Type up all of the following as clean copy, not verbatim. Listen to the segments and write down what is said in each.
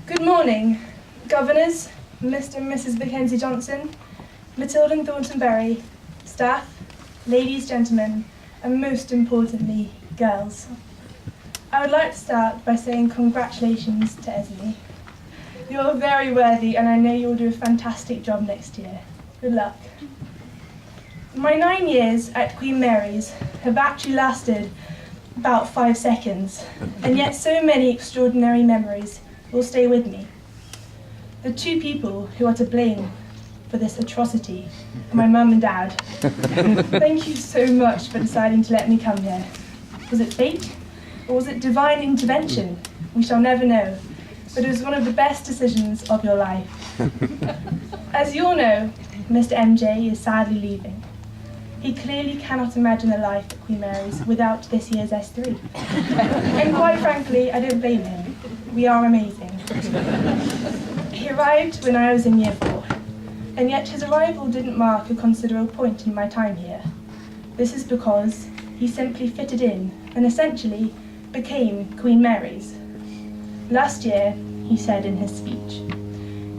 Good morning, Governors, Mr. and Mrs. Mackenzie Johnson, Matilda and Thornton Berry, staff, ladies, gentlemen, and most importantly, girls. I would like to start by saying congratulations to Esme. You're very worthy and I know you'll do a fantastic job next year. Good luck. My 9 years at Queen Mary's have actually lasted about 5 seconds, and yet so many extraordinary memories will stay with me. The two people who are to blame for this atrocity are my mum and dad. Thank you so much for deciding to let me come here. Was it fate or was it divine intervention? We shall never know, but it was one of the best decisions of your life. As you all know, Mr. MJ is sadly leaving. He clearly cannot imagine a life at Queen Mary's without this year's S3. And quite frankly, I don't blame him. We are amazing. He arrived when I was in year 4, and yet his arrival didn't mark a considerable point in my time here. This is because he simply fitted in and essentially became Queen Mary's. Last year, he said in his speech,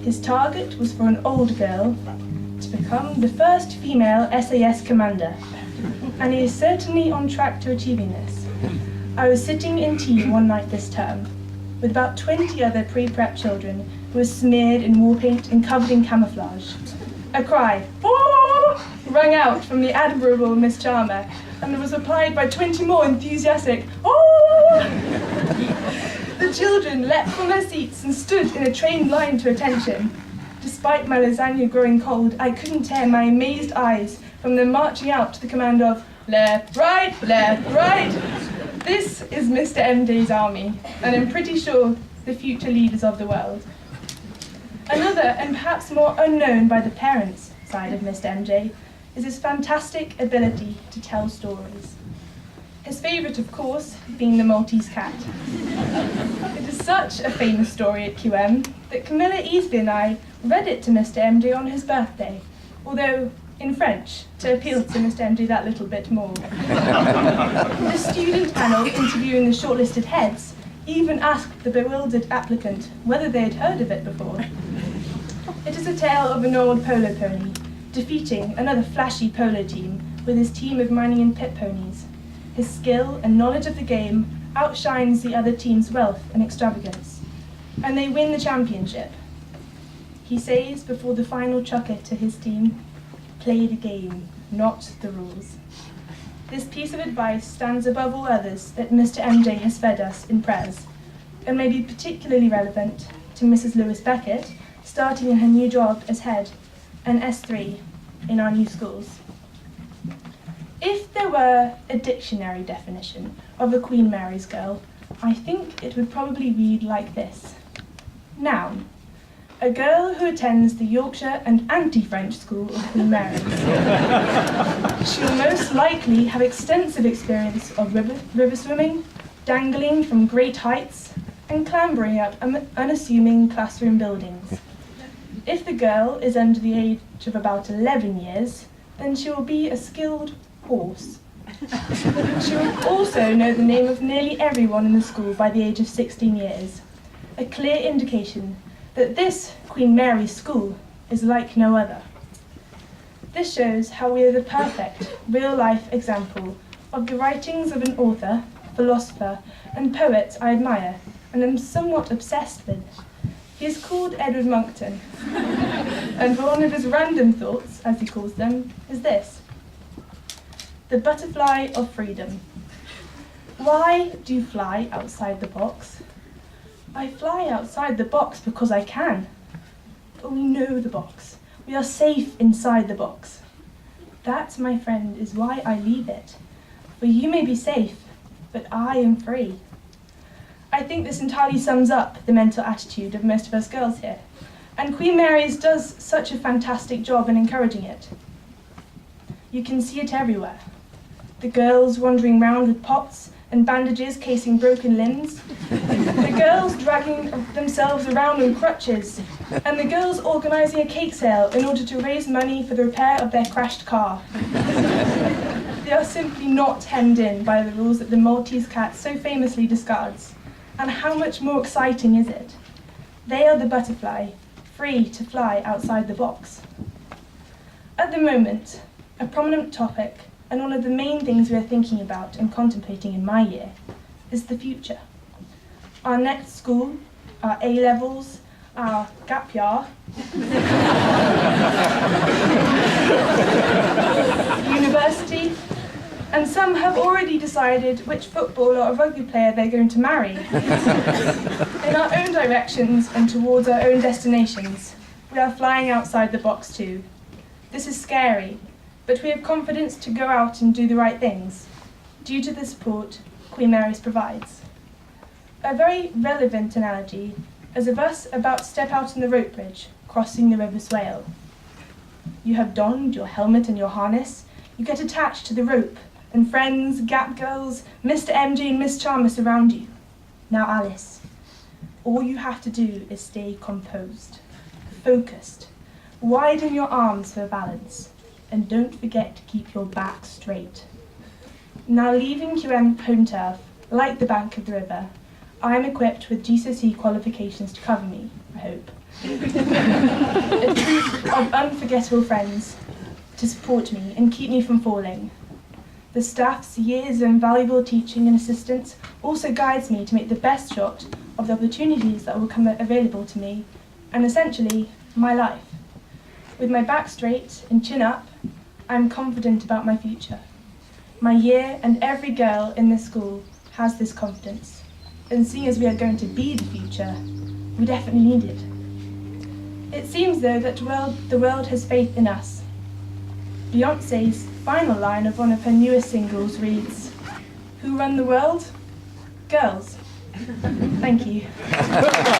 his target was for an old girl to become the first female SAS commander, and he is certainly on track to achieving this. I was sitting in tea one night this term with about 20 other pre-prep children who were smeared in war paint and covered in camouflage. A cry, "Oh!" rang out from the admirable Miss Charmer, and was replied by 20 more enthusiastic, "Oh!" The children leapt from their seats and stood in a trained line to attention. Despite my lasagna growing cold, I couldn't tear my amazed eyes from them marching out to the command of left, right, left, right. This is Mr. MJ's army, and I'm pretty sure the future leaders of the world. Another, and perhaps more unknown by the parents' side of Mr. MJ, is his fantastic ability to tell stories. His favourite, of course, being the Maltese cat. It is such a famous story at QM that Camilla Easley and I read it to Mr. MJ on his birthday, although in French, to appeal to Mr. MJ that little bit more. The student panel interviewing the shortlisted heads even asked the bewildered applicant whether they had heard of it before. It is a tale of an old polo pony defeating another flashy polo team with his team of mining and pit ponies. His skill and knowledge of the game outshines the other team's wealth and extravagance, and they win the championship. He says before the final chucker to his team, "Play the game, not the rules." This piece of advice stands above all others that Mr. MJ has fed us in prayers, and may be particularly relevant to Mrs. Lewis Beckett, starting in her new job as head, and S3 in our new schools. If there were a dictionary definition of a Queen Mary's girl, I think it would probably read like this. Noun: a girl who attends the Yorkshire and anti-French school of Queen Mary's. She will most likely have extensive experience of river swimming, dangling from great heights, and clambering up unassuming classroom buildings. If the girl is under the age of about 11 years, then she will be a skilled horse. She will also know the name of nearly everyone in the school by the age of 16 years, a clear indication that this Queen Mary's school is like no other. This shows how we are the perfect real-life example of the writings of an author, philosopher, and poet I admire and am somewhat obsessed with. He is called Edward Monckton, and one of his random thoughts, as he calls them, is this: the butterfly of freedom. Why do you fly outside the box? I fly outside the box because I can. But we know the box. We are safe inside the box. That, my friend, is why I leave it. For you may be safe, but I am free. I think this entirely sums up the mental attitude of most of us girls here, and Queen Mary's does such a fantastic job in encouraging it. You can see it everywhere. The girls wandering round with pots and bandages casing broken limbs, the girls dragging themselves around on crutches, and the girls organising a cake sale in order to raise money for the repair of their crashed car. They are simply not hemmed in by the rules that the Maltese cat so famously discards. And how much more exciting is it? They are the butterfly, free to fly outside the box. At the moment, a prominent topic and one of the main things we are thinking about and contemplating in my year is the future. Our next school, our A-levels, our gap year, university, and some have already decided which footballer or rugby player they're going to marry. In our own directions and towards our own destinations, we are flying outside the box too. This is scary, but we have confidence to go out and do the right things, due to the support Queen Mary's provides. A very relevant analogy is of us about to step out on the rope bridge, crossing the River Swale. You have donned your helmet and your harness, you get attached to the rope, and friends, Gap girls, Mr. MJ and Miss Charmer surround you. Now Alice, all you have to do is stay composed, focused, widen your arms for balance, and don't forget to keep your back straight. Now leaving QM home turf, like the bank of the river, I am equipped with GCSE qualifications to cover me, I hope. A troop of unforgettable friends to support me and keep me from falling. The staff's years of invaluable teaching and assistance also guides me to make the best shot of the opportunities that will come available to me, and essentially, my life. With my back straight and chin up, I am confident about my future. My year and every girl in this school has this confidence, and seeing as we are going to be the future, we definitely need it. It seems though that the world has faith in us. Beyoncé's final line of one of her newest singles reads, "Who run the world? Girls." Thank you.